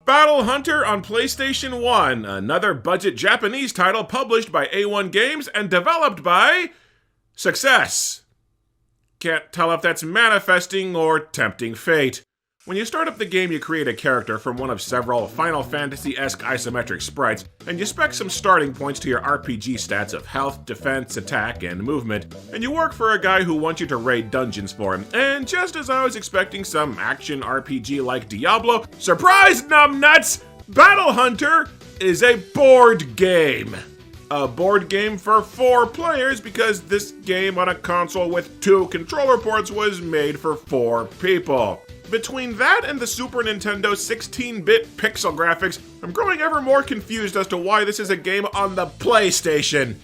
Battle Hunter on PlayStation 1, another budget Japanese title published by A1 Games and developed by... Success. Can't tell if that's manifesting or tempting fate. When you start up the game, you create a character from one of several Final Fantasy-esque isometric sprites, and you spec some starting points to your RPG stats of health, defense, attack, and movement, and you work for a guy who wants you to raid dungeons for him. And just as I was expecting some action RPG like Diablo, surprise numbnuts! Battle Hunter is a board game. A board game for 4 players because this game on a console with 2 controller ports was made for 4 people. Between that and the Super Nintendo 16-bit pixel graphics, I'm growing ever more confused as to why this is a game on the PlayStation.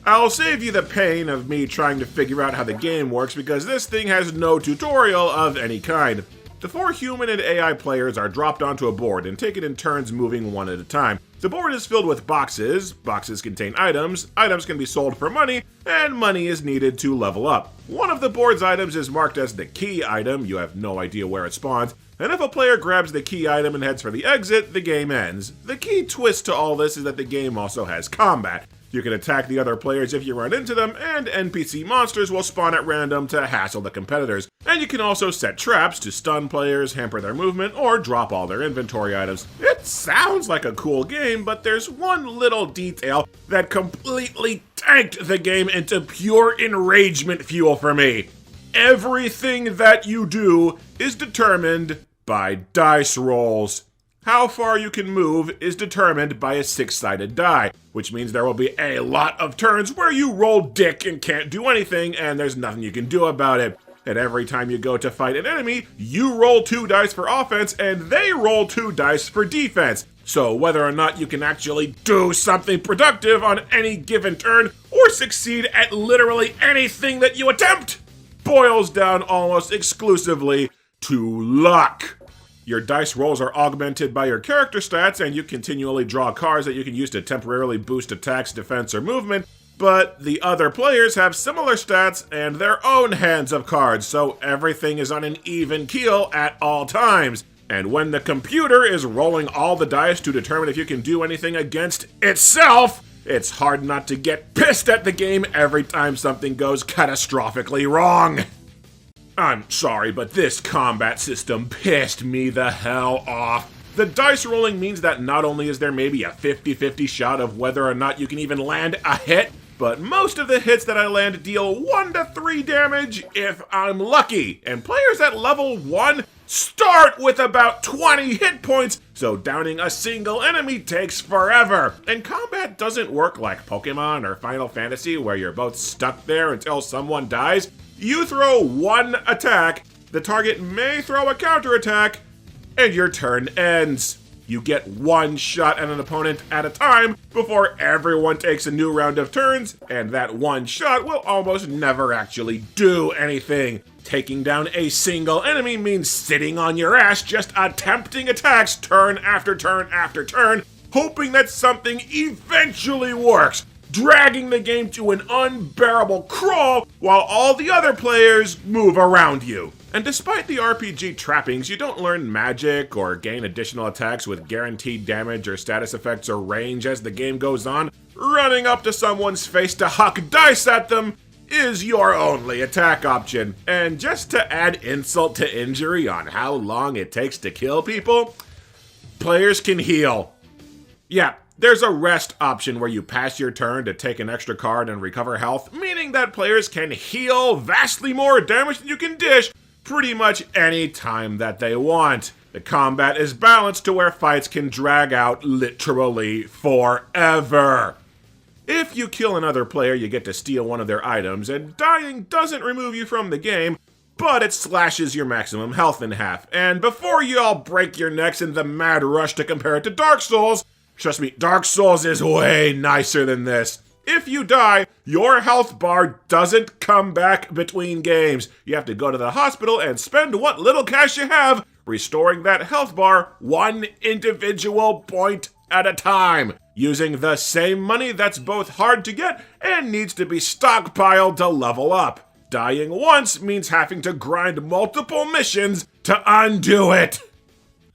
I'll save you the pain of me trying to figure out how the game works because this thing has no tutorial of any kind. The 4 human and AI players are dropped onto a board and taken in turns moving one at a time. The board is filled with boxes, boxes contain items can be sold for money, and money is needed to level up. One of the board's items is marked as the key item, you have no idea where it spawns, and if a player grabs the key item and heads for the exit, the game ends. The key twist to all this is that the game also has combat. You can attack the other players if you run into them, and NPC monsters will spawn at random to hassle the competitors. And you can also set traps to stun players, hamper their movement, or drop all their inventory items. It sounds like a cool game, but there's one little detail that completely tanked the game into pure enragement fuel for me. Everything that you do is determined by dice rolls. How far you can move is determined by a 6-sided die, which means there will be a lot of turns where you roll dick and can't do anything, and there's nothing you can do about it. And every time you go to fight an enemy, you roll 2 dice for offense, and they roll 2 dice for defense. So whether or not you can actually do something productive on any given turn, or succeed at literally anything that you attempt, boils down almost exclusively to luck. Your dice rolls are augmented by your character stats, and you continually draw cards that you can use to temporarily boost attacks, defense, or movement, but the other players have similar stats and their own hands of cards, so everything is on an even keel at all times. And when the computer is rolling all the dice to determine if you can do anything against itself, it's hard not to get pissed at the game every time something goes catastrophically wrong. I'm sorry, but this combat system pissed me the hell off. The dice rolling means that not only is there maybe a 50-50 shot of whether or not you can even land a hit, but most of the hits that I land deal 1 to 3 damage if I'm lucky. And players at level 1 start with about 20 hit points, so downing a single enemy takes forever. And combat doesn't work like Pokemon or Final Fantasy where you're both stuck there until someone dies. You throw 1 attack, the target may throw a counterattack, and your turn ends. You get 1 shot at an opponent at a time before everyone takes a new round of turns, and that 1 shot will almost never actually do anything. Taking down a single enemy means sitting on your ass just attempting attacks turn after turn after turn, hoping that something eventually works, dragging the game to an unbearable crawl while all the other players move around you. And despite the RPG trappings, you don't learn magic or gain additional attacks with guaranteed damage or status effects or range as the game goes on. Running up to someone's face to huck dice at them is your only attack option. And just to add insult to injury on how long it takes to kill people, players can heal. Yeah, there's a rest option where you pass your turn to take an extra card and recover health, meaning that players can heal vastly more damage than you can dish pretty much any time that they want. The combat is balanced to where fights can drag out literally forever. If you kill another player, you get to steal one of their items, and dying doesn't remove you from the game, but it slashes your maximum health in half. And before you all break your necks in the mad rush to compare it to Dark Souls, trust me, Dark Souls is way nicer than this. If you die, your health bar doesn't come back between games. You have to go to the hospital and spend what little cash you have restoring that health bar 1 individual point at a time, using the same money that's both hard to get and needs to be stockpiled to level up. Dying once means having to grind multiple missions to undo it.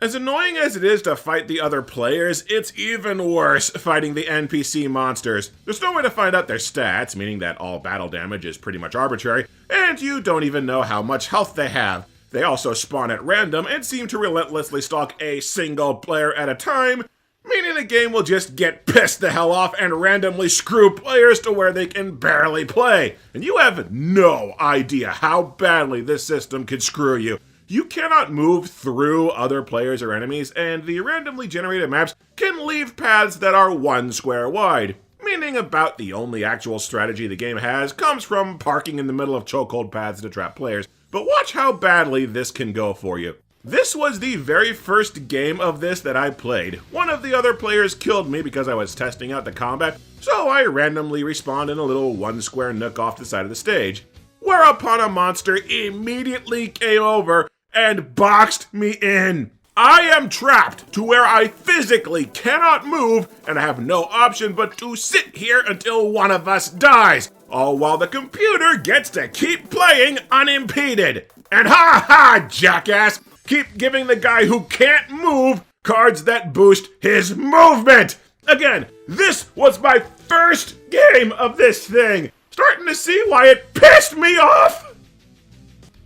As annoying as it is to fight the other players, it's even worse fighting the NPC monsters. There's no way to find out their stats, meaning that all battle damage is pretty much arbitrary, and you don't even know how much health they have. They also spawn at random and seem to relentlessly stalk a single player at a time, meaning the game will just get pissed the hell off and randomly screw players to where they can barely play. And you have no idea how badly this system could screw you. You cannot move through other players or enemies, and the randomly generated maps can leave paths that are 1 square wide, meaning about the only actual strategy the game has comes from parking in the middle of chokehold paths to trap players. But watch how badly this can go for you. This was the very first game of this that I played. One of the other players killed me because I was testing out the combat, so I randomly respawned in a little 1 square nook off the side of the stage. Whereupon a monster immediately came over and boxed me in. I am trapped to where I physically cannot move, and I have no option but to sit here until one of us dies, all while the computer gets to keep playing unimpeded. And ha ha, jackass! Keep giving the guy who can't move cards that boost his movement! Again, this was my first game of this thing. Starting to see why it pissed me off!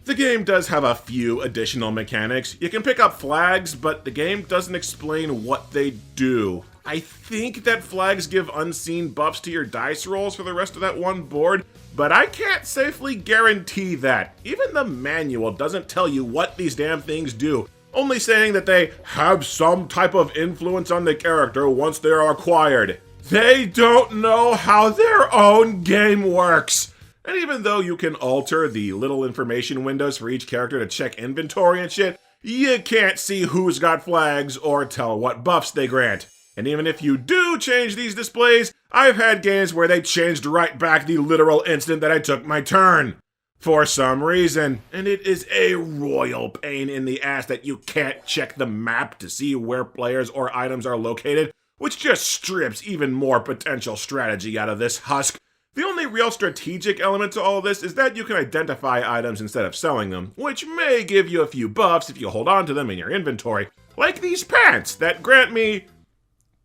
The game does have a few additional mechanics. You can pick up flags, but the game doesn't explain what they do. I think that flags give unseen buffs to your dice rolls for the rest of that one board, but I can't safely guarantee that. Even the manual doesn't tell you what these damn things do, only saying that they have some type of influence on the character once they are acquired. They don't know how their own game works. And even though you can alter the little information windows for each character to check inventory and shit, you can't see who's got flags or tell what buffs they grant. And even if you do change these displays, I've had games where they changed right back the literal instant that I took my turn. For some reason. And it is a royal pain in the ass that you can't check the map to see where players or items are located, which just strips even more potential strategy out of this husk. The only real strategic element to all this is that you can identify items instead of selling them, which may give you a few buffs if you hold on to them in your inventory, like these pants that grant me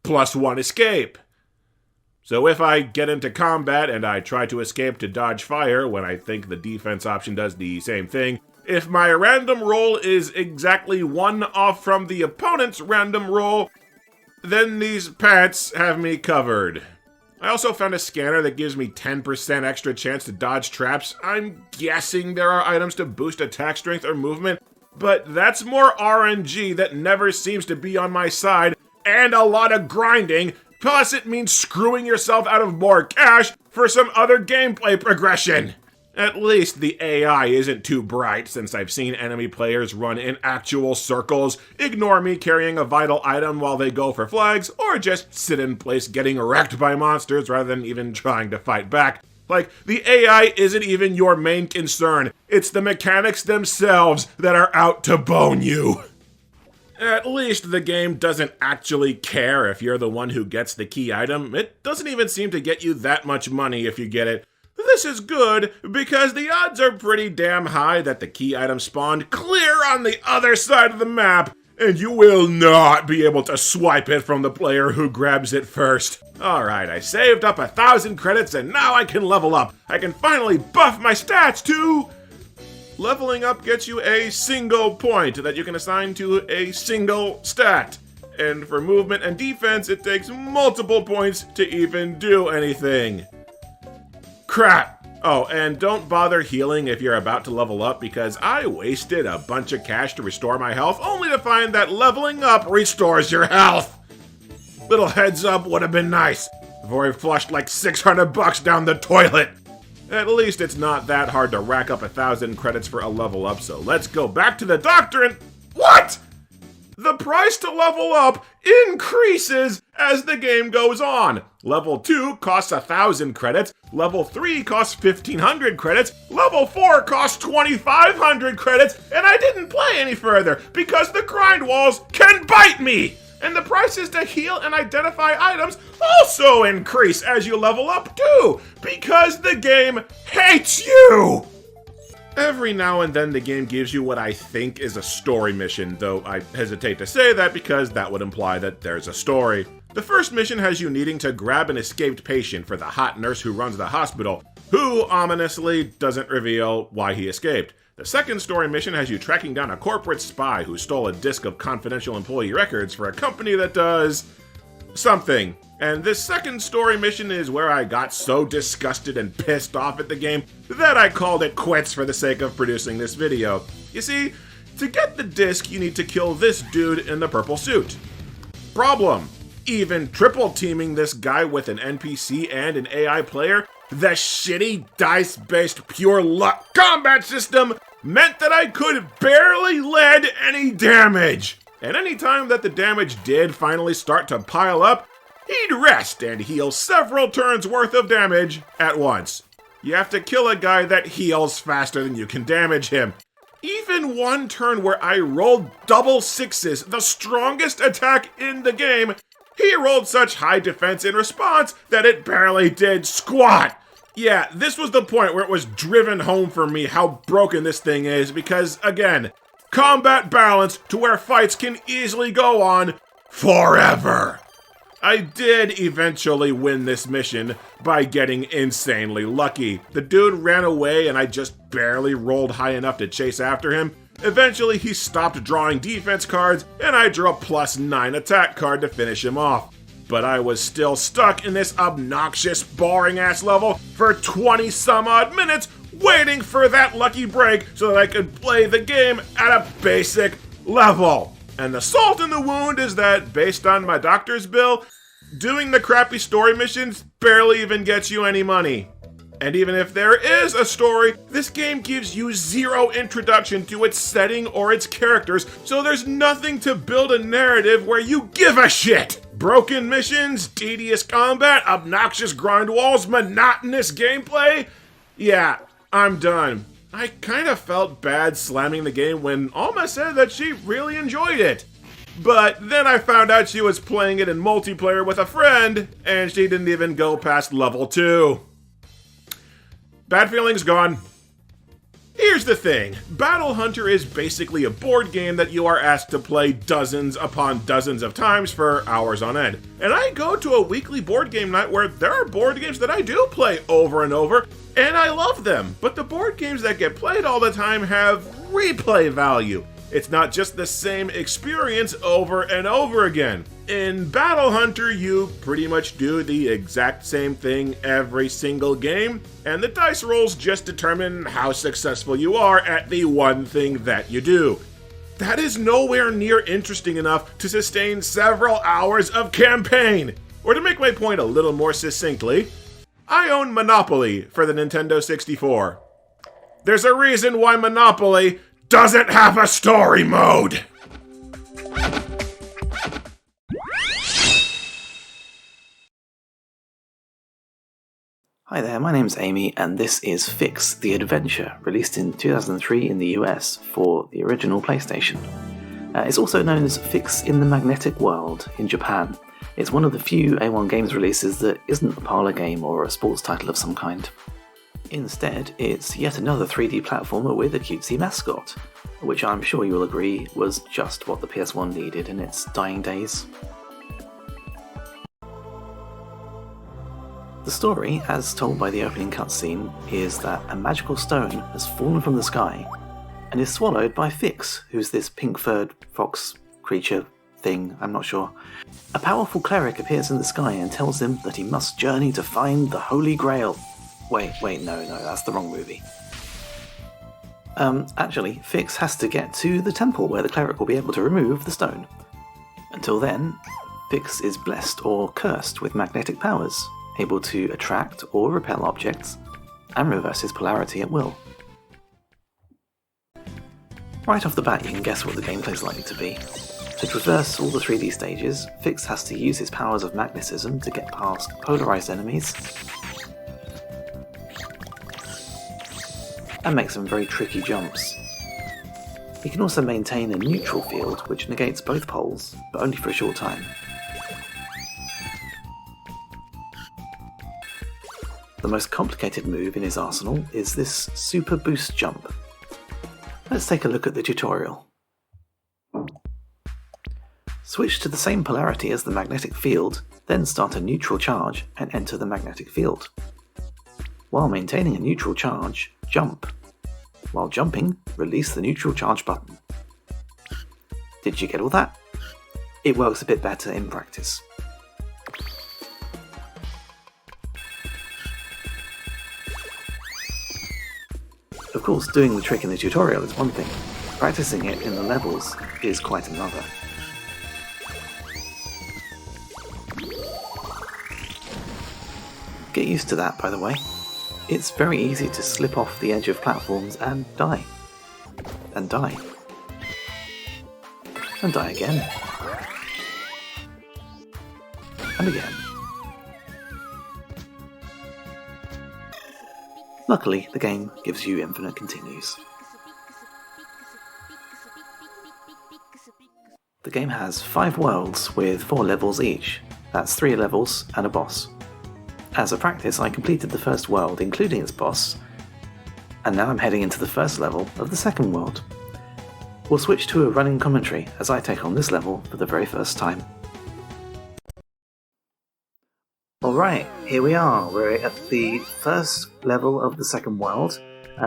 +1 escape. So if I get into combat and I try to escape to dodge fire when I think the defense option does the same thing, if my random roll is exactly 1 off from the opponent's random roll, then these pants have me covered. I also found a scanner that gives me 10% extra chance to dodge traps. I'm guessing there are items to boost attack strength or movement, but that's more RNG that never seems to be on my side, and a lot of grinding, plus it means screwing yourself out of more cash for some other gameplay progression. At least the AI isn't too bright, since I've seen enemy players run in actual circles, ignore me carrying a vital item while they go for flags, or just sit in place getting wrecked by monsters rather than even trying to fight back. Like, the AI isn't even your main concern, it's the mechanics themselves that are out to bone you. At least the game doesn't actually care if you're the one who gets the key item. It doesn't even seem to get you that much money if you get it. This is good, because the odds are pretty damn high that the key item spawned clear on the other side of the map, and you will not be able to swipe it from the player who grabs it first. Alright, I saved up 1,000 credits, and now I can level up. I can finally buff my stats too! Leveling up gets you a single point that you can assign to a single stat. And for movement and defense, it takes multiple points to even do anything. Crap! Oh, and don't bother healing if you're about to level up, because I wasted a bunch of cash to restore my health, only to find that leveling up restores your health! Little heads up would have been nice, before I flushed like $600 down the toilet! At least it's not that hard to rack up 1,000 credits for a level up, so let's go back to the doctor and— What?! The price to level up increases as the game goes on. Level 2 costs 1,000 credits, Level 3 costs 1,500 credits, Level 4 costs 2,500 credits, and I didn't play any further because the grind walls can bite me! And the prices to heal and identify items also increase as you level up too, because the game hates you! Every now and then the game gives you what I think is a story mission, though I hesitate to say that because that would imply that there's a story. The first mission has you needing to grab an escaped patient for the hot nurse who runs the hospital, who ominously doesn't reveal why he escaped. The second story mission has you tracking down a corporate spy who stole a disk of confidential employee records for a company that does something. And this second story mission is where I got so disgusted and pissed off at the game that I called it quits for the sake of producing this video. You see, to get the disc, you need to kill this dude in the purple suit. Problem: even triple teaming this guy with an NPC and an AI player, the shitty dice-based pure luck combat system meant that I could barely lead any damage. And any time that the damage did finally start to pile up, he'd rest and heal several turns worth of damage at once. You have to kill a guy that heals faster than you can damage him. Even one turn where I rolled double sixes, the strongest attack in the game, he rolled such high defense in response that it barely did squat. Yeah, this was the point where it was driven home for me how broken this thing is because, again, combat balance to where fights can easily go on forever. I did eventually win this mission by getting insanely lucky. The dude ran away and I just barely rolled high enough to chase after him. Eventually he stopped drawing defense cards and I drew a +9 attack card to finish him off. But I was still stuck in this obnoxious, boring-ass level for 20 some odd minutes waiting for that lucky break so that I could play the game at a basic level. And the salt in the wound is that, based on my doctor's bill, doing the crappy story missions barely even gets you any money. And even if there is a story, this game gives you zero introduction to its setting or its characters, so there's nothing to build a narrative where you give a shit! Broken missions, tedious combat, obnoxious grind walls, monotonous gameplay? Yeah, I'm done. I kinda felt bad slamming the game when Alma said that she really enjoyed it. But then I found out she was playing it in multiplayer with a friend, and she didn't even go past level 2. Bad feelings gone. Here's the thing, Battle Hunter is basically a board game that you are asked to play dozens upon dozens of times for hours on end. And I go to a weekly board game night where there are board games that I do play over and over, and I love them. But the board games that get played all the time have replay value. It's not just the same experience over and over again. In Battle Hunter, you pretty much do the exact same thing every single game, and the dice rolls just determine how successful you are at the one thing that you do. That is nowhere near interesting enough to sustain several hours of campaign. Or to make my point a little more succinctly, I own Monopoly for the Nintendo 64. There's a reason why Monopoly doesn't have a story mode! Hi there, my name's Amy, and this is Phix, the Adventure, released in 2003 in the US for the original PlayStation. It's also known as Phix in the Magnetic World in Japan. It's one of the few A1 Games releases that isn't a parlor game or a sports title of some kind. Instead, it's yet another 3D platformer with a cutesy mascot, which I'm sure you'll agree was just what the PS1 needed in its dying days. The story, as told by the opening cutscene, is that a magical stone has fallen from the sky and is swallowed by Phix, who's this pink-furred fox creature thing, I'm not sure. A powerful cleric appears in the sky and tells him that he must journey to find the Holy Grail. Wait, no, that's the wrong movie. Actually, Phix has to get to the temple where the cleric will be able to remove the stone. Until then, Phix is blessed or cursed with magnetic powers, able to attract or repel objects, and reverse his polarity at will. Right off the bat, you can guess what the gameplay is likely to be. To traverse all the 3D stages, Phix has to use his powers of magnetism to get past polarized enemies, and make some very tricky jumps. He can also maintain a neutral field which negates both poles, but only for a short time. The most complicated move in his arsenal is this super boost jump, Let's take a look at the tutorial. Switch to the same polarity as the magnetic field, then start a neutral charge and enter the magnetic field. While maintaining a neutral charge, jump. While jumping, release the neutral charge button. Did you get all that? It works a bit better in practice. Of course, doing the trick in the tutorial is one thing, practicing it in the levels is quite another. Get used to that, by the way. It's very easy to slip off the edge of platforms and die. And die. And die again. And again. Luckily, the game gives you infinite continues. The game has 5 worlds with 4 levels each. That's 3 levels and a boss. As a practice, I completed the first world, including its boss, and now I'm heading into the first level of the second world. We'll switch to a running commentary as I take on this level for the very first time. Alright, here we are. We're at the first level of the second world.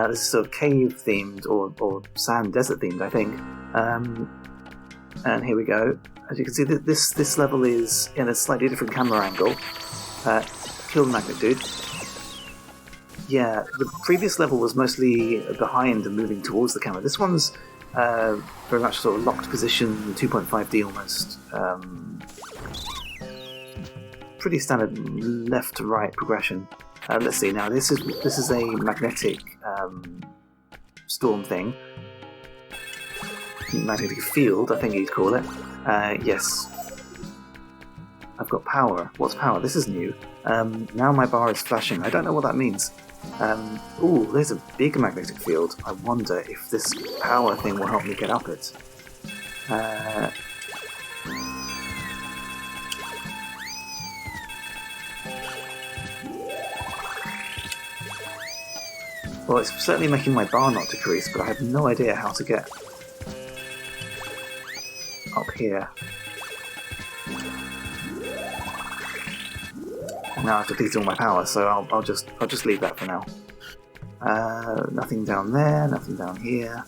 This is sort of cave themed or sand desert themed, I think. And here we go. As you can see, this level is in a slightly different camera angle. Kill the magnet dude. Yeah, the previous level was mostly behind and moving towards the camera. This one's very much sort of locked position, 2.5D almost. Pretty standard left to right progression. Let's see now. This is a magnetic storm thing. Magnetic field, I think you'd call it. Yes. I've got power. What's power? This is new. Now my bar is flashing. I don't know what that means. Ooh, there's a big magnetic field. I wonder if this power thing will help me get up it. Well, it's certainly making my bar not decrease, but I have no idea how to get up here. Now I've depleted all my power, so I'll just leave that for now. Nothing down there, nothing down here.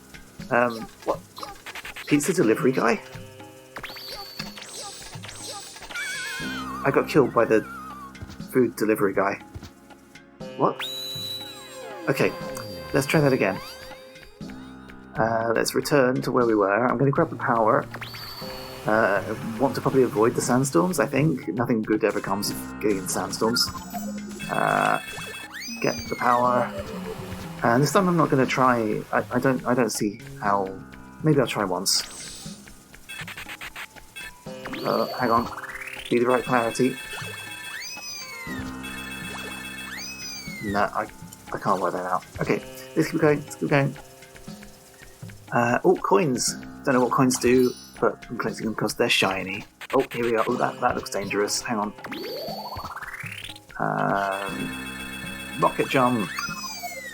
What? Pizza delivery guy? I got killed by the food delivery guy. What? Okay, let's try that again. Let's return to where we were. I'm going to grab the power. Want to probably avoid the sandstorms, I think. Nothing good ever comes of getting in sandstorms. Get the power. And this time I'm not going to try... I don't see how... Maybe I'll try once. Hang on. Be the right clarity. No, I can't work that out. Okay, let's keep going. Oh, coins. Don't know what coins do, but I'm collecting them because they're shiny. Oh, here we are. Oh, that looks dangerous. Hang on. Rocket jump.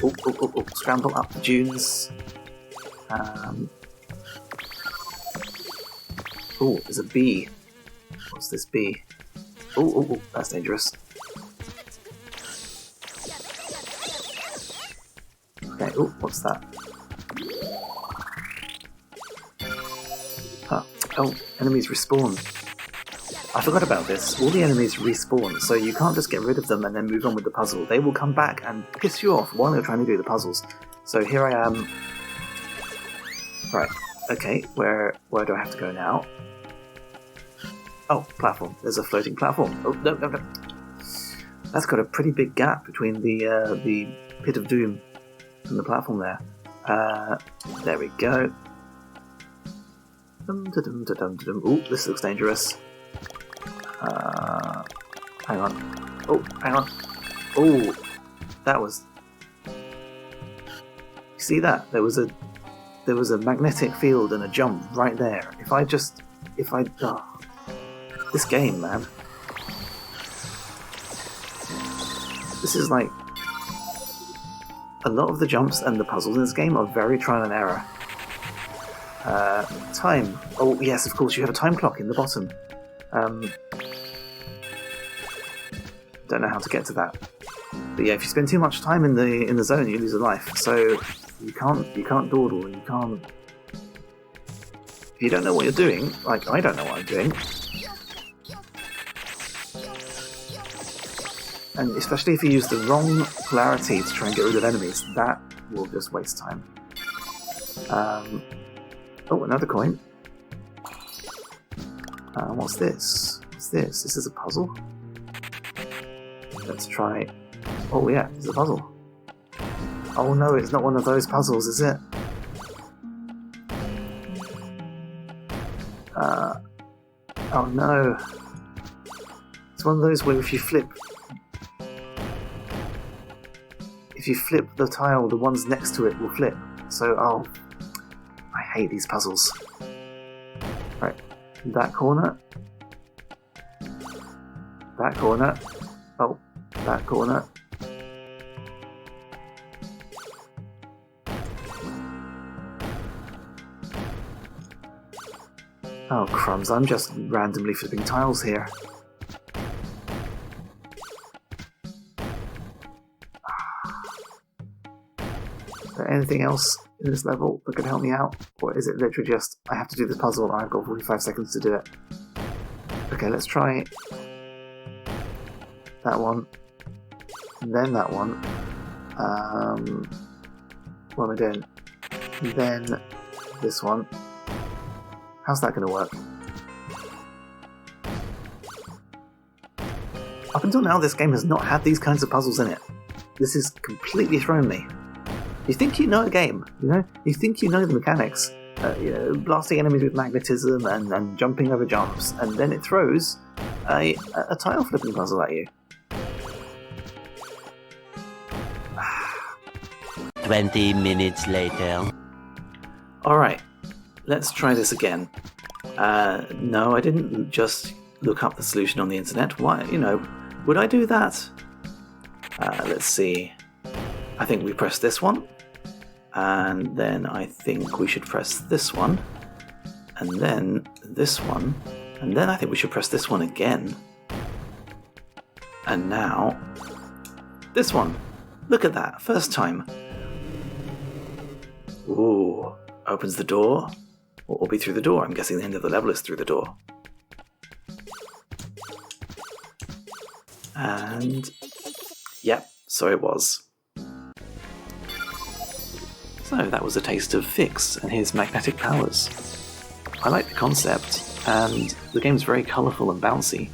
Oh, scramble up the dunes. Oh, there's a bee. What's this bee? Oh, that's dangerous. Okay, oh, what's that? Huh. Oh, enemies respawn. I forgot about this. All the enemies respawn, so you can't just get rid of them and then move on with the puzzle. They will come back and piss you off while you're trying to do the puzzles. So here I am. Right, okay, where do I have to go now? Oh, platform. There's a floating platform. Oh, no. That's got a pretty big gap between the pit of doom and the platform there. There we go. Ooh, this looks dangerous. Hang on. Oh, hang on. Oh, that was... You see that? There was a magnetic field and a jump right there. Oh, this game, man. This is like... A lot of the jumps and the puzzles in this game are very trial and error. Time. Oh, yes, of course, you have a time clock in the bottom. Don't know how to get to that. But yeah, if you spend too much time in the zone, you lose a life. So you can't dawdle. You can't. If you don't know what you're doing, like I don't know what I'm doing, and especially if you use the wrong polarity to try and get rid of enemies, that will just waste time. Oh, another coin. What's this? What's this? This is a puzzle. Let's try. Oh yeah, it's a puzzle. Oh no, it's not one of those puzzles, is it? Oh no. It's one of those where if you flip the tile, the ones next to it will flip. So, I hate these puzzles. Right, that corner. That corner. Oh, that corner. Oh crumbs, I'm just randomly flipping tiles here. Is there anything else in this level that could help me out? Or is it literally just, I have to do this puzzle and I've got 45 seconds to do it? Okay, let's try that one. And then that one. What am I doing? And then this one. How's that going to work? Up until now, this game has not had these kinds of puzzles in it. This has completely thrown me. You think you know a game, you know? You think you know the mechanics. Blasting enemies with magnetism and jumping over jumps, and then it throws a tile flipping puzzle at you. 20 minutes later. Alright, let's try this again. No, I didn't just look up the solution on the internet. Why, would I do that? Let's see. I think we press this one. And then I think we should press this one. And then this one. And then I think we should press this one again. And now, this one. Look at that, first time. Ooh, opens the door. What will be through the door? I'm guessing the end of the level is through the door. And yep, so it was. So that was a taste of Phix and his magnetic powers. I like the concept, and the game's very colourful and bouncy,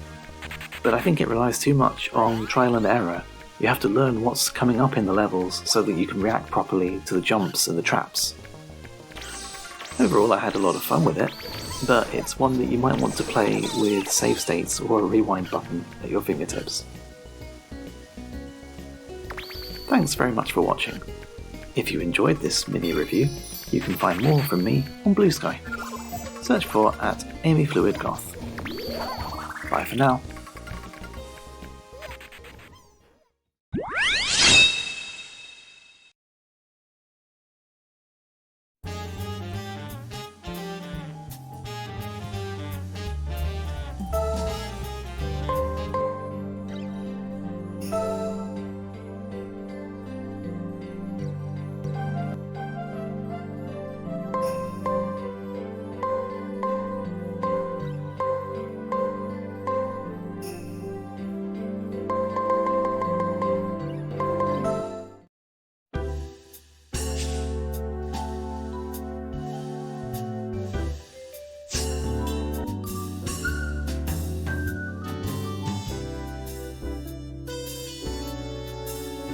but I think it relies too much on trial and error. You have to learn what's coming up in the levels so that you can react properly to the jumps and the traps. Overall, I had a lot of fun with it, but it's one that you might want to play with save states or a rewind button at your fingertips. Thanks very much for watching. If you enjoyed this mini review, you can find more from me on Blue Sky. Search for @AmyFluidGoth. Bye for now.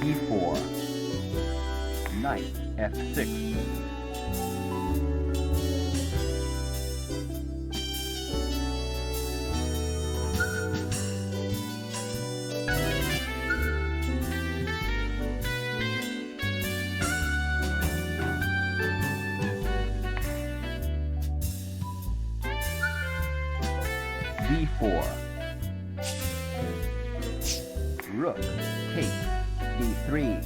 E4, Knight F6, B4, Rook takes D3,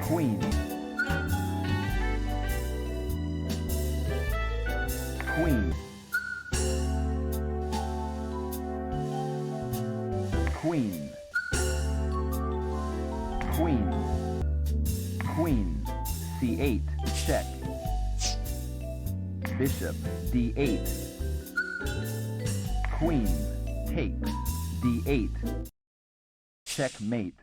Queen Queen. Queen. Queen. Queen. C8. Check. Bishop. D8. Queen. Takes. D8. Checkmate.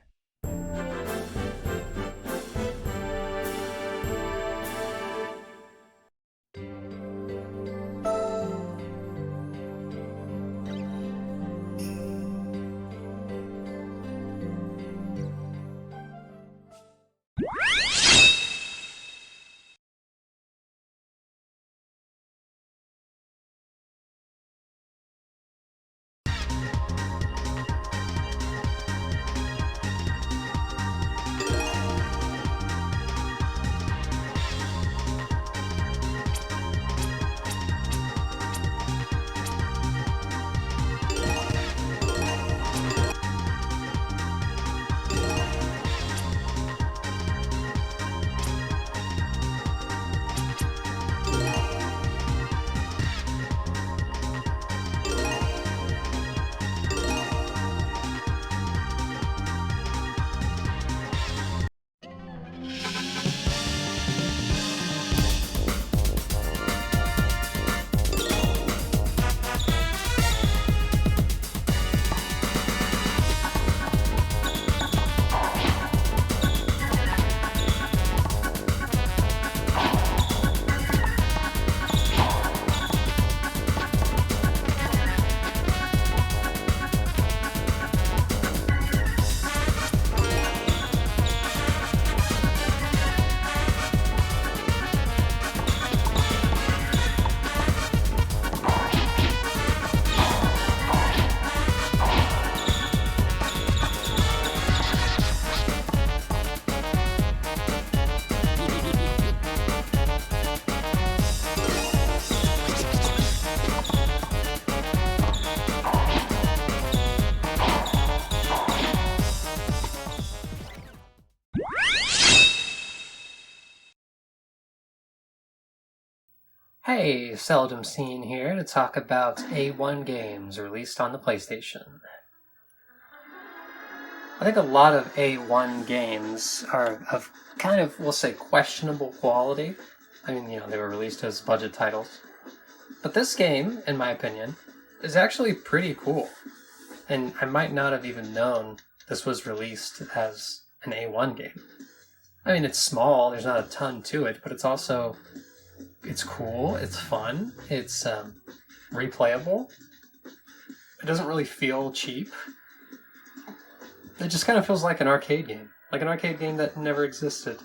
Hey, Seldum Scene here to talk about A1 games released on the PlayStation. I think a lot of A1 games are of kind of, we'll say, questionable quality. I mean, they were released as budget titles. But this game, in my opinion, is actually pretty cool. And I might not have even known this was released as an A1 game. I mean, it's small, there's not a ton to it, but it's also... It's cool, it's fun, it's replayable. It doesn't really feel cheap. It just kind of feels like an arcade game that never existed.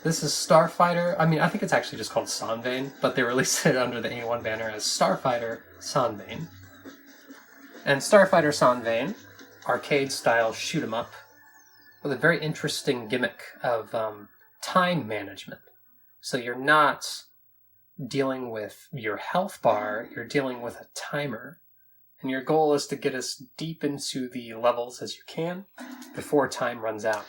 This is Starfighter. I mean, I think it's actually just called Sanvein, but they released it under the A1 banner as Starfighter Sanvein. And Starfighter Sanvein, arcade-style shoot-'em-up, with a very interesting gimmick of time management. So you're not dealing with your health bar, you're dealing with a timer. And your goal is to get as deep into the levels as you can before time runs out.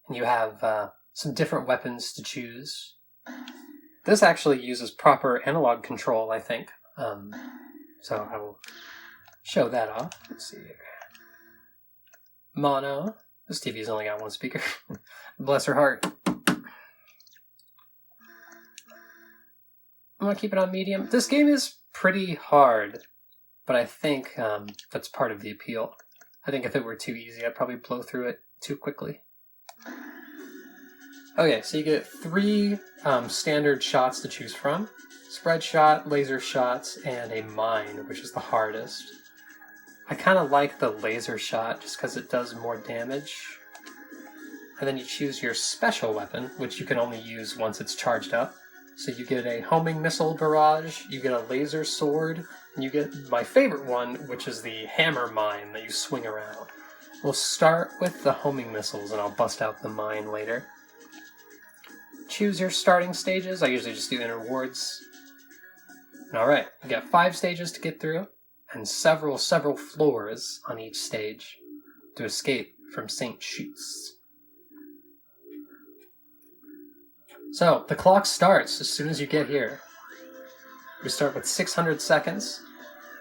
And you have some different weapons to choose. This actually uses proper analog control, I think. So I will show that off. Let's see here. Mono. This TV's only got one speaker. Bless her heart. I'm going to keep it on medium. This game is pretty hard, but I think that's part of the appeal. I think if it were too easy, I'd probably blow through it too quickly. Okay, so you get 3 standard shots to choose from. Spread shot, laser shots, and a mine, which is the hardest. I kind of like the laser shot just because it does more damage. And then you choose your special weapon, which you can only use once it's charged up. So you get a homing missile barrage, you get a laser sword, and you get my favorite one, which is the hammer mine that you swing around. We'll start with the homing missiles, and I'll bust out the mine later. Choose your starting stages. I usually just do inner wards. Alright, you got 5 stages to get through, and several floors on each stage to escape from St. Shoots. So, the clock starts as soon as you get here. We start with 600 seconds,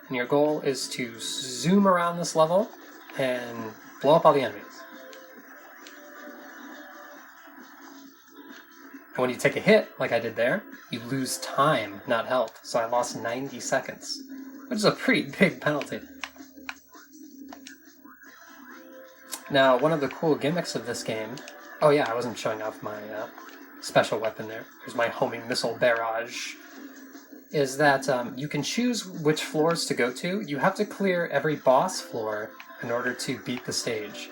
and your goal is to zoom around this level and blow up all the enemies. And when you take a hit, like I did there, you lose time, not health. So I lost 90 seconds, which is a pretty big penalty. Now, one of the cool gimmicks of this game... Oh yeah, I wasn't showing off my special weapon there. Here's my homing missile barrage. Is that you can choose which floors to go to. You have to clear every boss floor in order to beat the stage.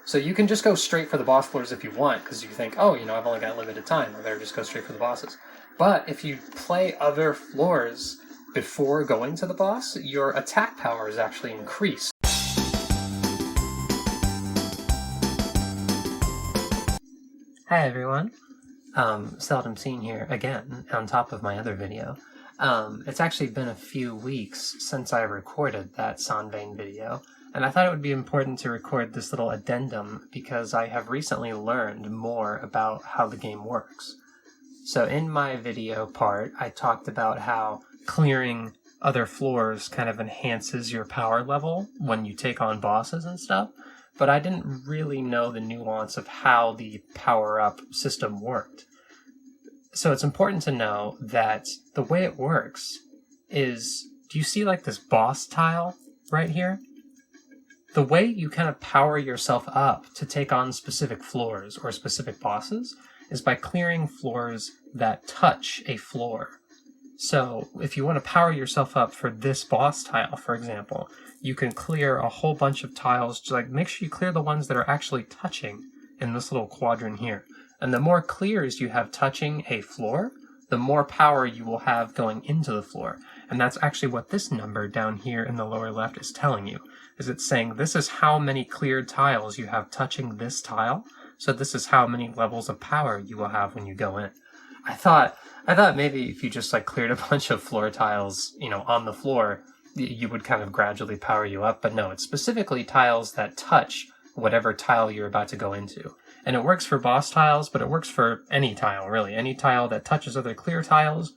So you can just go straight for the boss floors if you want, because you think, oh, you know, I've only got limited time, I better just go straight for the bosses. But if you play other floors before going to the boss, your attack power is actually increased. Hi everyone, Seldum seen here again, on top of my other video. It's actually been a few weeks since I recorded that Sanvein video, and I thought it would be important to record this little addendum because I have recently learned more about how the game works. So in my video part, I talked about how clearing other floors kind of enhances your power level when you take on bosses and stuff, but I didn't really know the nuance of how the power-up system worked. So it's important to know that the way it works is, do you see like this boss tile right here? The way you kind of power yourself up to take on specific floors or specific bosses is by clearing floors that touch a floor. So if you want to power yourself up for this boss tile, for example, you can clear a whole bunch of tiles, just like make sure you clear the ones that are actually touching in this little quadrant here. And the more clears you have touching a floor, the more power you will have going into the floor. And that's actually what this number down here in the lower left is telling you. Is it's saying this is how many cleared tiles you have touching this tile, so this is how many levels of power you will have when you go in. I thought maybe if you just like cleared a bunch of floor tiles, you know, on the floor, you would kind of gradually power you up, but no, it's specifically tiles that touch whatever tile you're about to go into. And it works for boss tiles, but it works for any tile, really. Any tile that touches other clear tiles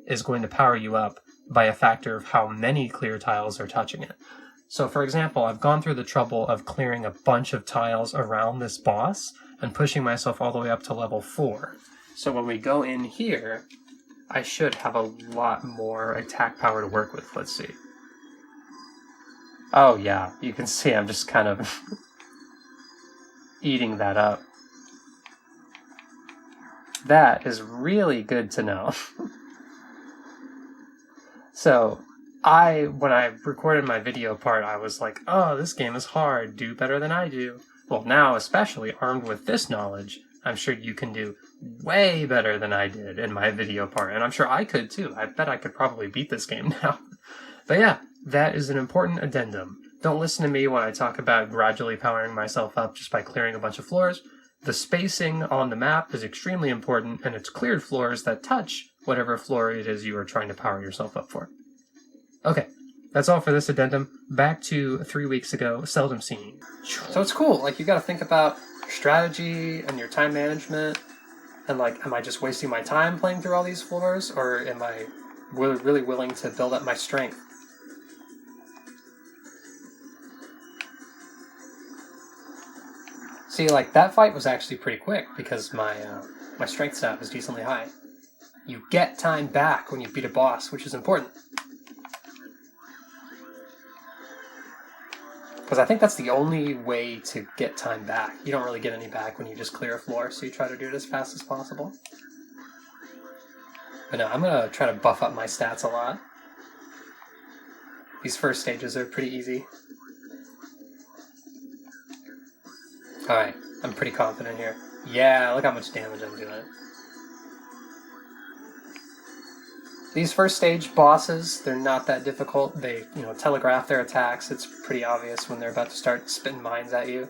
is going to power you up by a factor of how many clear tiles are touching it. So, for example, I've gone through the trouble of clearing a bunch of tiles around this boss and pushing myself all the way up to level 4. So when we go in here, I should have a lot more attack power to work with. Let's see. Oh yeah, you can see I'm just kind of eating that up. That is really good to know. So, when I recorded my video part, I was like, oh, this game is hard, do better than I do. Well, now, especially armed with this knowledge, I'm sure you can do way better than I did in my video part, and I'm sure I could too. I bet I could probably beat this game now. But yeah, that is an important addendum. Don't listen to me when I talk about gradually powering myself up just by clearing a bunch of floors. The spacing on the map is extremely important, and it's cleared floors that touch whatever floor it is you are trying to power yourself up for. Okay, that's all for this addendum. Back to 3 weeks ago, Seldum scene. So it's cool, like you gotta think about your strategy and your time management, and like, am I just wasting my time playing through all these floors, or am I really willing to build up my strength? See, like, that fight was actually pretty quick because my strength stat was decently high. You get time back when you beat a boss, which is important. Because I think that's the only way to get time back. You don't really get any back when you just clear a floor, so you try to do it as fast as possible. But no, I'm going to try to buff up my stats a lot. These first stages are pretty easy. Alright, I'm pretty confident here. Yeah, look how much damage I'm doing. These first stage bosses, they're not that difficult. They, telegraph their attacks. It's pretty obvious when they're about to start spitting mines at you.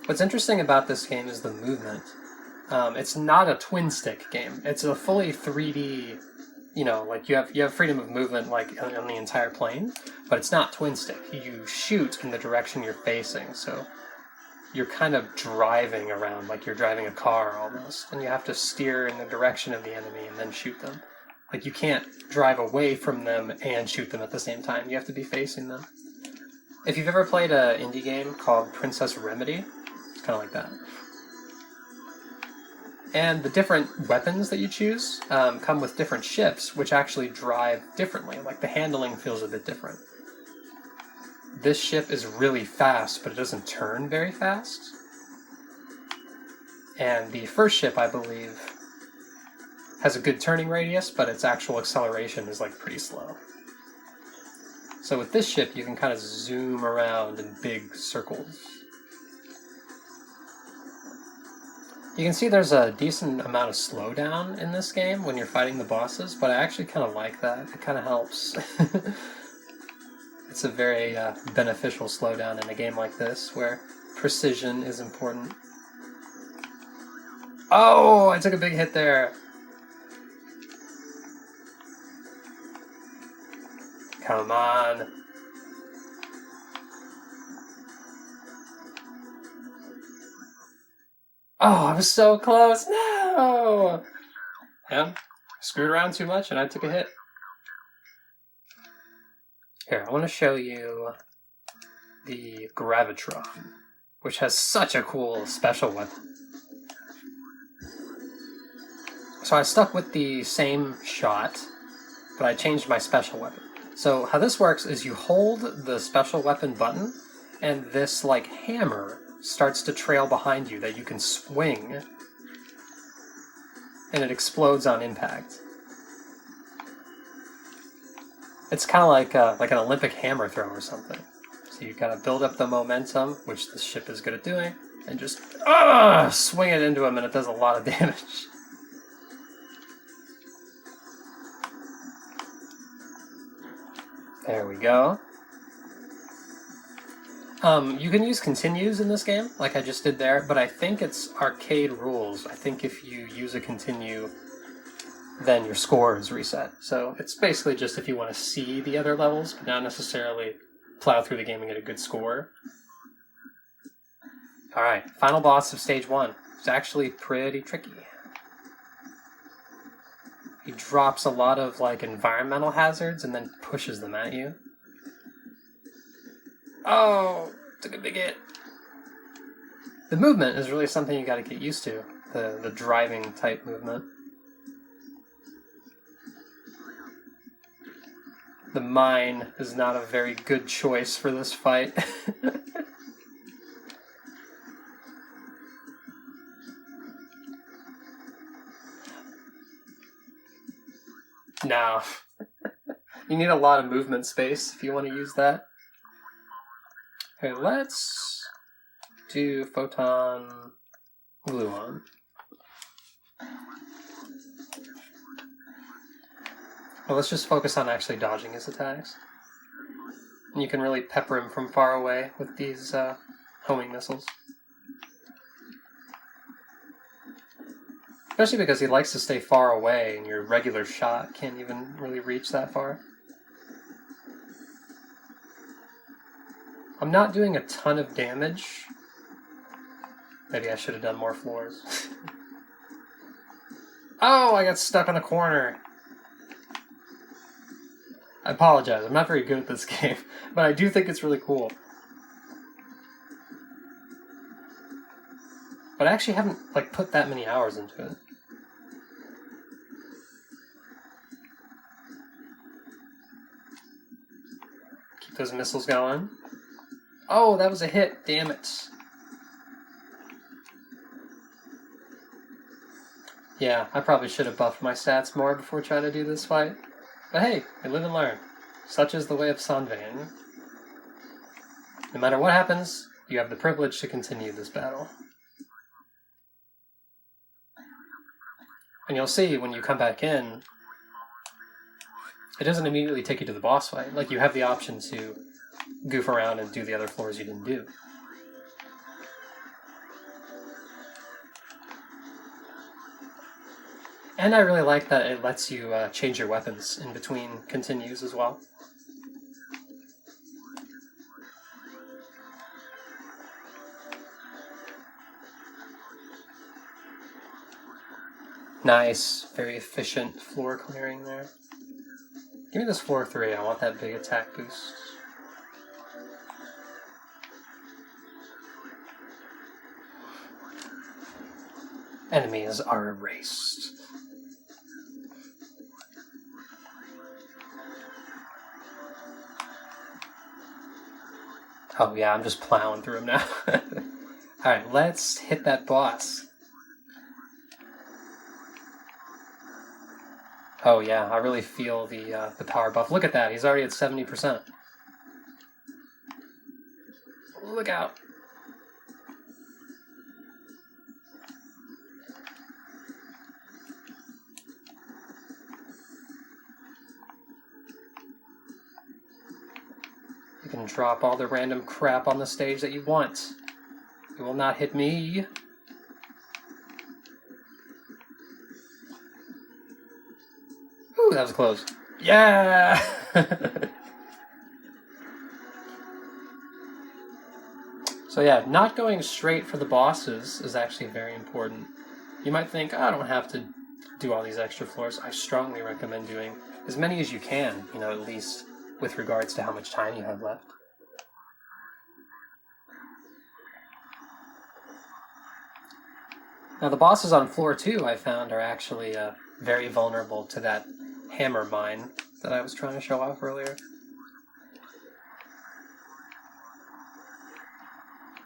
What's interesting about this game is the movement. It's not a twin stick game. It's a fully 3D, like you have freedom of movement like on the entire plane, but it's not twin stick. You shoot in the direction you're facing, so you're kind of driving around, like you're driving a car almost, and you have to steer in the direction of the enemy and then shoot them. Like, you can't drive away from them and shoot them at the same time. You have to be facing them. If you've ever played an indie game called Princess Remedy, it's kind of like that. And the different weapons that you choose come with different ships, which actually drive differently. Like, the handling feels a bit different. This ship is really fast, but it doesn't turn very fast. And the first ship, I believe, has a good turning radius, but its actual acceleration is like pretty slow. So with this ship, you can kind of zoom around in big circles. You can see there's a decent amount of slowdown in this game when you're fighting the bosses, but I actually kind of like that. It kind of helps. It's a very beneficial slowdown in a game like this, where precision is important. Oh, I took a big hit there. Come on. Oh, I was so close. No! Yeah, screwed around too much and I took a hit. Here, I want to show you the Gravitron, which has such a cool special weapon. So I stuck with the same shot, but I changed my special weapon. So how this works is you hold the special weapon button, and this, like, hammer starts to trail behind you that you can swing, and it explodes on impact. It's kind of like an Olympic hammer throw or something. So you've got to build up the momentum, which this ship is good at doing, and just swing it into him, and it does a lot of damage. There we go. You can use continues in this game, like I just did there, but I think it's arcade rules. I think if you use a continue, then your score is reset. So it's basically just if you want to see the other levels, but not necessarily plow through the game and get a good score. Alright, final boss of stage 1. It's actually pretty tricky. He drops a lot of, like, environmental hazards and then pushes them at you. Oh, took a big hit. The movement is really something you gotta get used to. The driving type movement. The mine is not a very good choice for this fight. No. You need a lot of movement space if you want to use that. Okay, let's do photon gluon. Well, let's just focus on actually dodging his attacks. And you can really pepper him from far away with these homing missiles. Especially because he likes to stay far away and your regular shot can't even really reach that far. I'm not doing a ton of damage. Maybe I should have done more floors. Oh, I got stuck on the corner. I apologize, I'm not very good at this game, but I do think it's really cool. But I actually haven't, like, put that many hours into it. Keep those missiles going. Oh, that was a hit. Damn it. Yeah, I probably should have buffed my stats more before trying to do this fight. But hey, I live and learn. Such is the way of Sanvein. No matter what happens, you have the privilege to continue this battle. And you'll see when you come back in, it doesn't immediately take you to the boss fight. Like, you have the option to goof around and do the other floors you didn't do. And I really like that it lets you change your weapons in between continues as well. Nice, very efficient floor clearing there. Give me this floor 3, I want that big attack boost. Enemies are erased. Oh yeah, I'm just plowing through them now. Alright, let's hit that boss. Oh yeah, I really feel the power buff. Look at that, he's already at 70%. Look out. You can drop all the random crap on the stage that you want. You will not hit me. Ooh, that was close. Yeah! So yeah, not going straight for the bosses is actually very important. You might think, oh, I don't have to do all these extra floors. I strongly recommend doing as many as you can, you know, at least with regards to how much time you have left. Now the bosses on floor 2 I found are actually very vulnerable to that hammer mine that I was trying to show off earlier.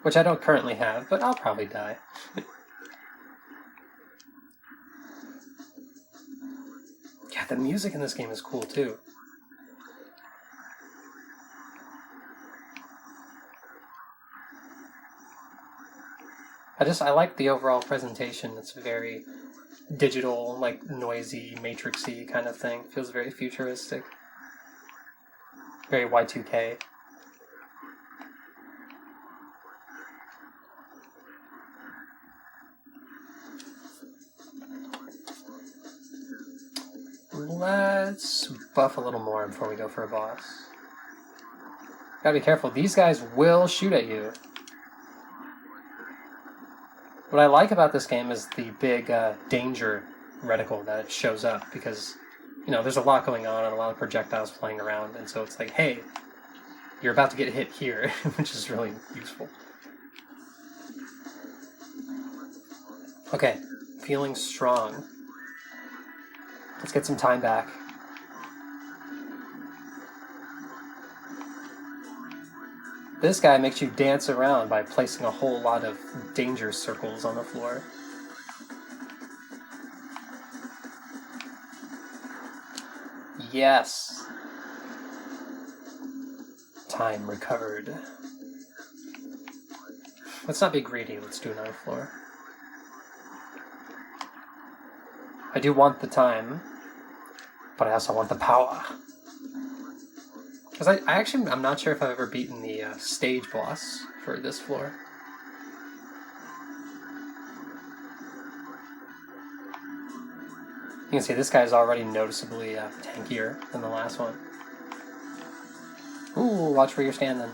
Which I don't currently have, but I'll probably die. Yeah, the music in this game is cool too. I like the overall presentation. It's very digital, like noisy, matrixy kind of thing. Feels very futuristic. Very Y2K. Let's buff a little more before we go for a boss. Gotta be careful, these guys will shoot at you. What I like about this game is the big danger reticle that shows up, because, you know, there's a lot going on and a lot of projectiles flying around, and so it's like, hey, you're about to get hit here, which is really useful. Okay, feeling strong. Let's get some time back. This guy makes you dance around by placing a whole lot of danger circles on the floor. Yes. Time recovered. Let's not be greedy, let's do another floor. I do want the time, but I also want the power. Because I'm not sure if I've ever beaten the stage boss for this floor. You can see this guy's already noticeably tankier than the last one. Ooh, watch where you're standing.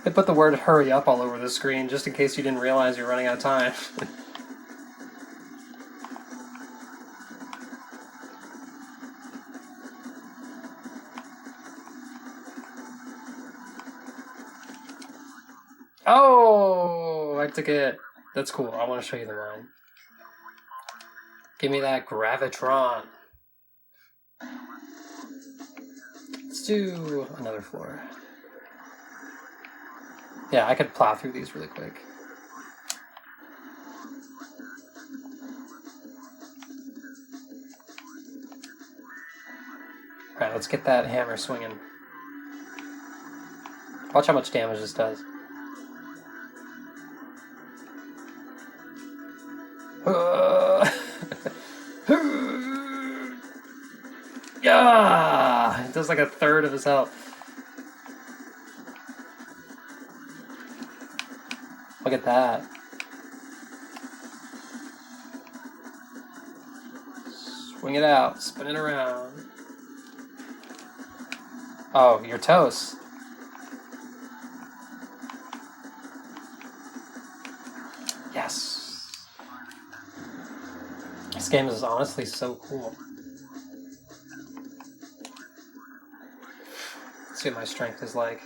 They put the word hurry up all over the screen just in case you didn't realize you're running out of time. Oh, I took it. That's cool. I want to show you the line. Give me that Gravitron. Let's do another floor. Yeah, I could plow through these really quick. Alright, let's get that hammer swinging. Watch how much damage this does. Yeah, it does like a third of his health. Look at that. Swing it out, spin it around. Oh, you're toast. game is honestly so cool. Let's see what my strength is like.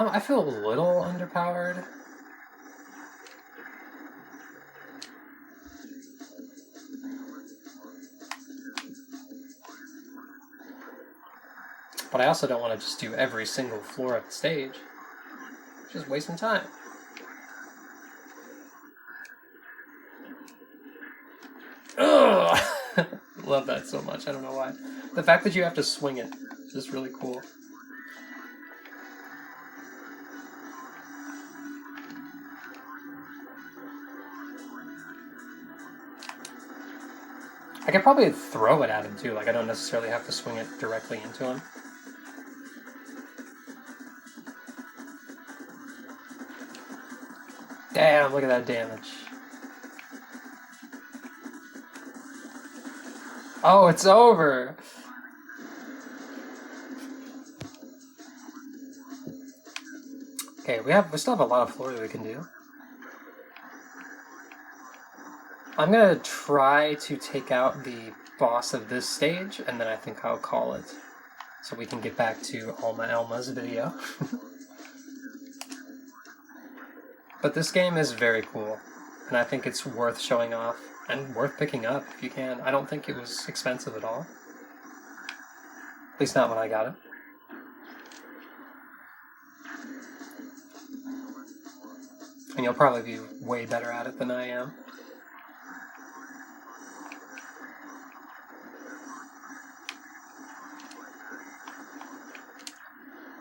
Oh, I feel a little underpowered. But I also don't want to just do every single floor of the stage. Just wasting time. Ugh! Love that so much. I don't know why. The fact that you have to swing it is just really cool. I could probably throw it at him too. Like I don't necessarily have to swing it directly into him. Damn, look at that damage. Oh, it's over! Okay, we still have a lot of floors we can do. I'm gonna try to take out the boss of this stage, and then I think I'll call it. So we can get back to Alma's video. But this game is very cool, and I think it's worth showing off, and worth picking up if you can. I don't think it was expensive at all. At least not when I got it. And you'll probably be way better at it than I am.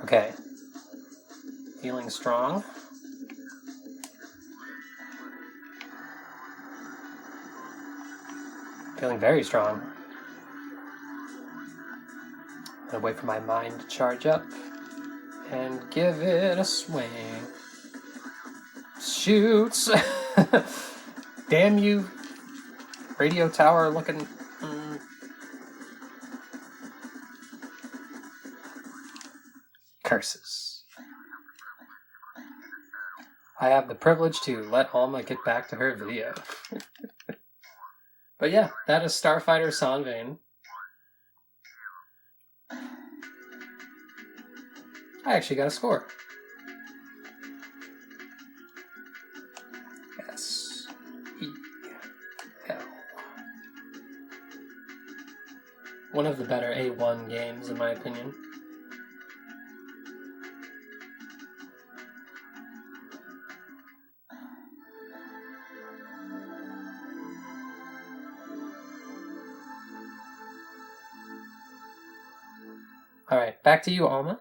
Okay. Feeling strong. Feeling very strong. I'm gonna wait for my mind to charge up and give it a swing. Shoots! Damn you, radio tower looking. Curses. I have the privilege to let Alma get back to her video. But yeah, that is Starfighter Sanvein. I actually got a score. S-E-L. One of the better A1 games, in my opinion. Alright, back to you, Alma.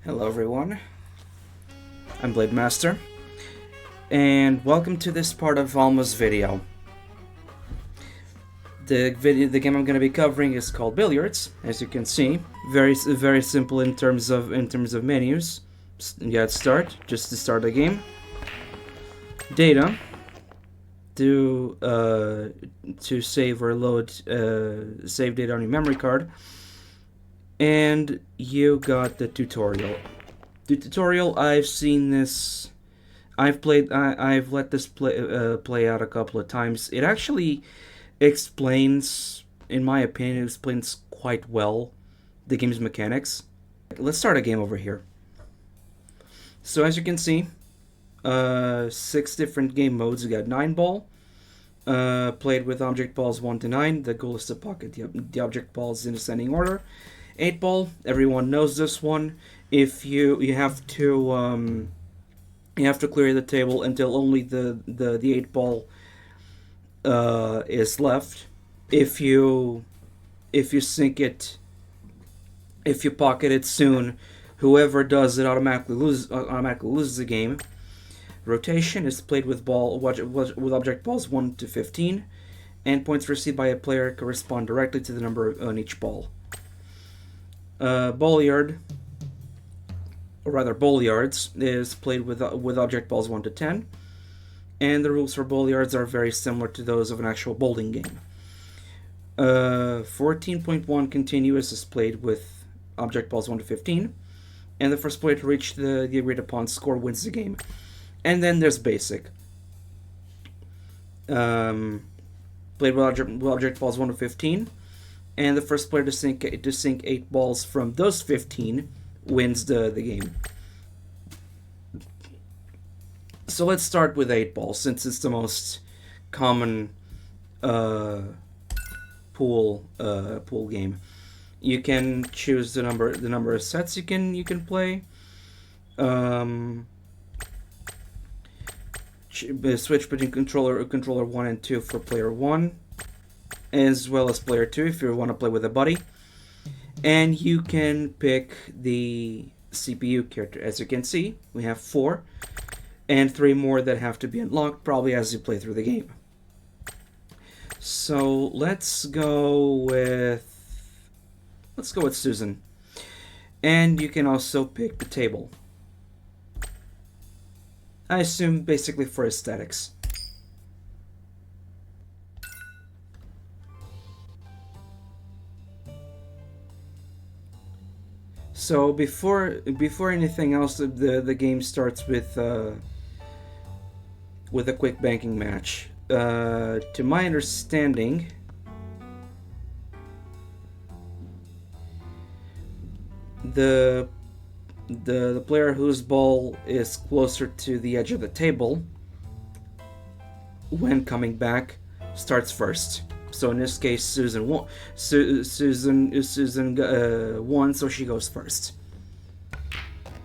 Hello everyone, I'm Blade Master, and welcome to this part of Alma's video. The game I'm going to be covering is called Billiards, as you can see. Very simple in terms of menus. You got start, just to start the game. Data to save or load save data on your memory card. And you got the tutorial. The tutorial, I've seen this. I've let this play out a couple of times. It actually explains, in my opinion, it explains quite well the game's mechanics. Let's start a game over here. So as you can see, 6 different game modes. You got 9-ball, played with object balls 1 to 9. The goal is to pocket the object balls in ascending order. 8-ball, everyone knows this one. If you have to clear the table until only the 8-ball is left. If you sink it, if you pocket it soon, whoever does it automatically loses the game. Rotation is played with object balls 1 to 15, and points received by a player correspond directly to the number on each ball. Billiards is played with object balls 1 to 10, and the rules for billiards are very similar to those of an actual bowling game. 14.1 continuous is played with object balls 1 to 15, and the first player to reach the agreed upon score wins the game. And then there's basic, played with object balls 1 to 15. And the first player to sink 8 balls from those 15 wins the game. So let's start with 8 balls, since it's the most common pool game. You can choose the number of sets you can play. Switch between controller 1 and 2 for player 1. As well as player 2 if you want to play with a buddy. And you can pick the CPU character. As you can see, we have 4 and 3 more that have to be unlocked probably as you play through the game. So let's go with Susan. And you can also pick the table. I assume basically for aesthetics. So before anything else, the game starts with a quick banking match. To my understanding, the player whose ball is closer to the edge of the table when coming back starts first. So in this case, Susan won, so she goes first.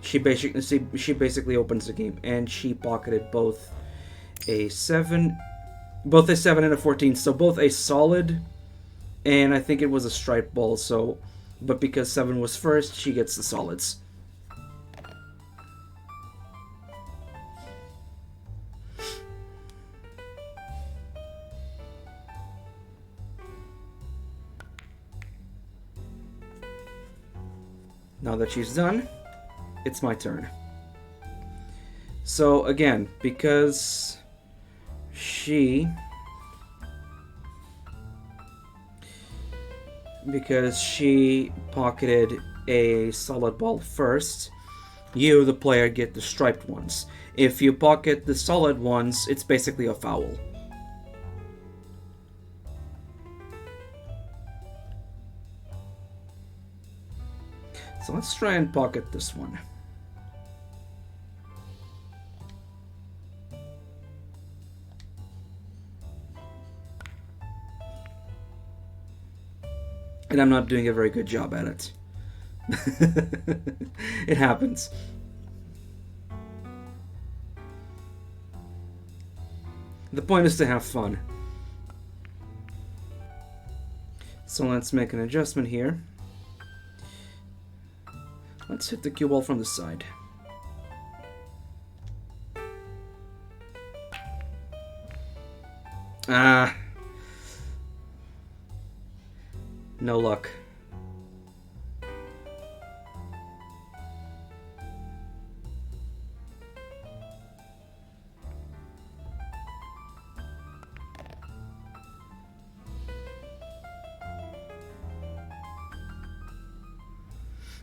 She basically opens the game, and she pocketed both a 7 and a 14. So both a solid, and I think it was a striped ball. So, but because 7 was first, she gets the solids. Now that she's done, it's my turn. So again, because she pocketed a solid ball first, you, the player, get the striped ones. If you pocket the solid ones, it's basically a foul. So let's try and pocket this one. And I'm not doing a very good job at it. It happens. The point is to have fun. So let's make an adjustment here. Let's hit the cue ball from the side. Ah. No luck.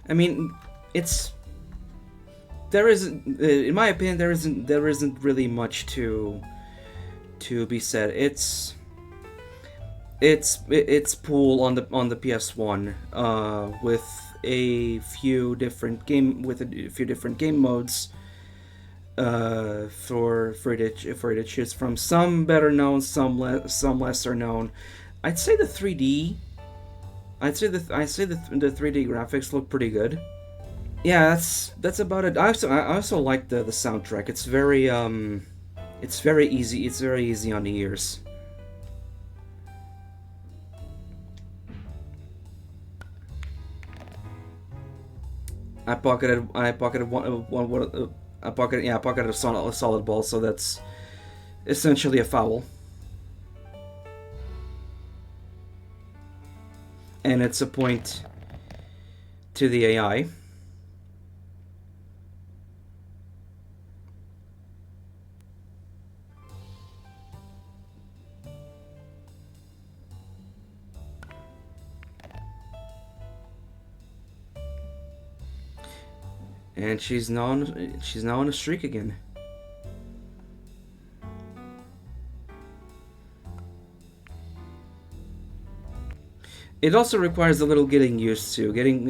I mean, there isn't, in my opinion, there isn't really much to be said. It's pool on the PS1 with a few different game modes for you to choose from. Some better known, some lesser known. I'd say the 3D. I'd say the 3D graphics look pretty good. Yeah, that's about it. I also like the soundtrack. It's very easy. It's very easy on the ears. I pocketed a solid ball, so that's essentially a foul. And it's a point to the AI. And she's now on a streak again. It also requires a little getting used to, getting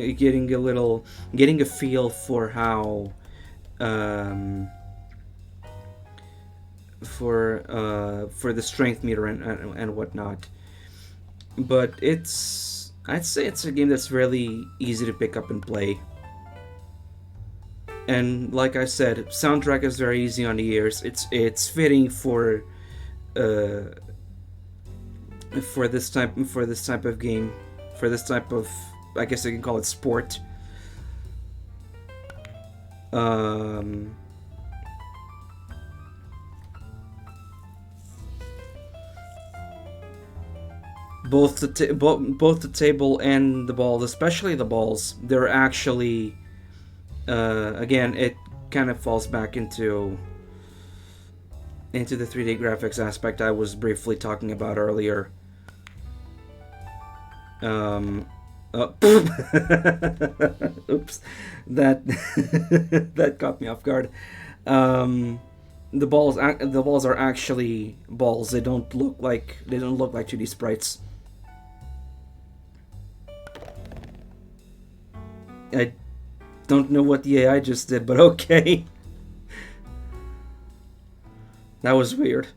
a feel for how for the strength meter and whatnot. But I'd say it's a game that's really easy to pick up and play. And like I said, soundtrack is very easy on the ears. It's fitting for this type of game, for this type of, I guess I can call it sport. Both the table and the balls, especially the balls, they're actually again, it kind of falls back into the 3D graphics aspect I was briefly talking about earlier. Oops, that caught me off guard. The balls are actually balls. They don't look like 2D sprites. I don't know what the AI just did, but okay. That was weird.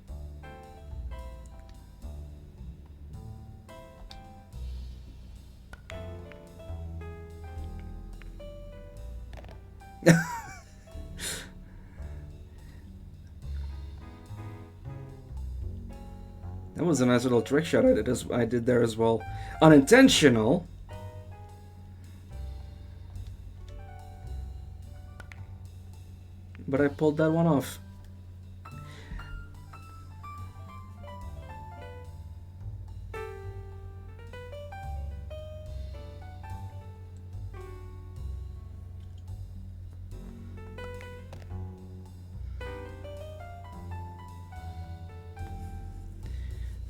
That was a nice little trick shot I did there as well. Unintentional. But I pulled that one off.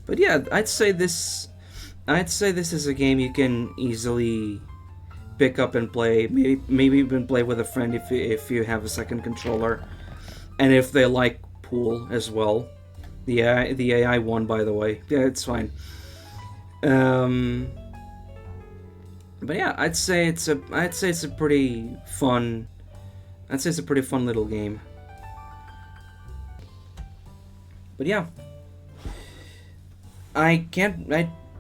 But yeah, I'd say this is a game you can easily pick up and play. Maybe even play with a friend if you have a second controller, and if they like pool as well. The AI won, by the way. Yeah, it's fine. But yeah, I'd say it's a pretty fun. I'd say it's a pretty fun little game. But yeah,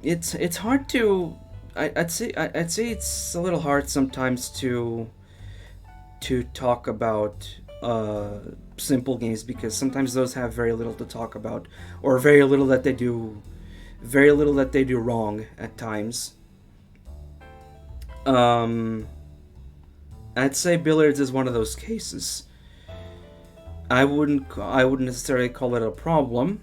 it's hard to. I'd say it's a little hard sometimes to talk about simple games, because sometimes those have very little to talk about, or very little that they do wrong at times. I'd say Billiards is one of those cases. I wouldn't necessarily call it a problem.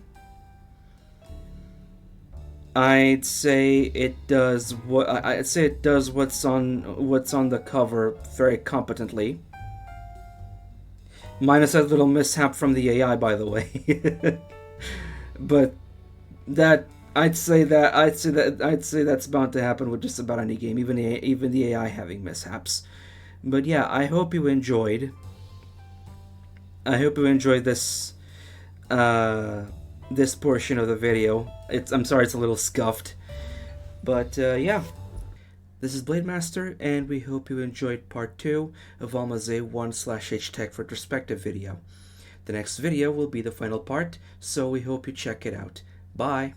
I'd say it does what's on the cover very competently. Minus that little mishap from the AI, by the way. But I'd say that's bound to happen with just about any game, even the AI having mishaps. But yeah, I hope you enjoyed. This this portion of the video. I'm sorry it's a little scuffed, but yeah. This is Blademaster, and we hope you enjoyed part 2 of Alma's A1/Agetec retrospective video. The next video will be the final part, so we hope you check it out. Bye!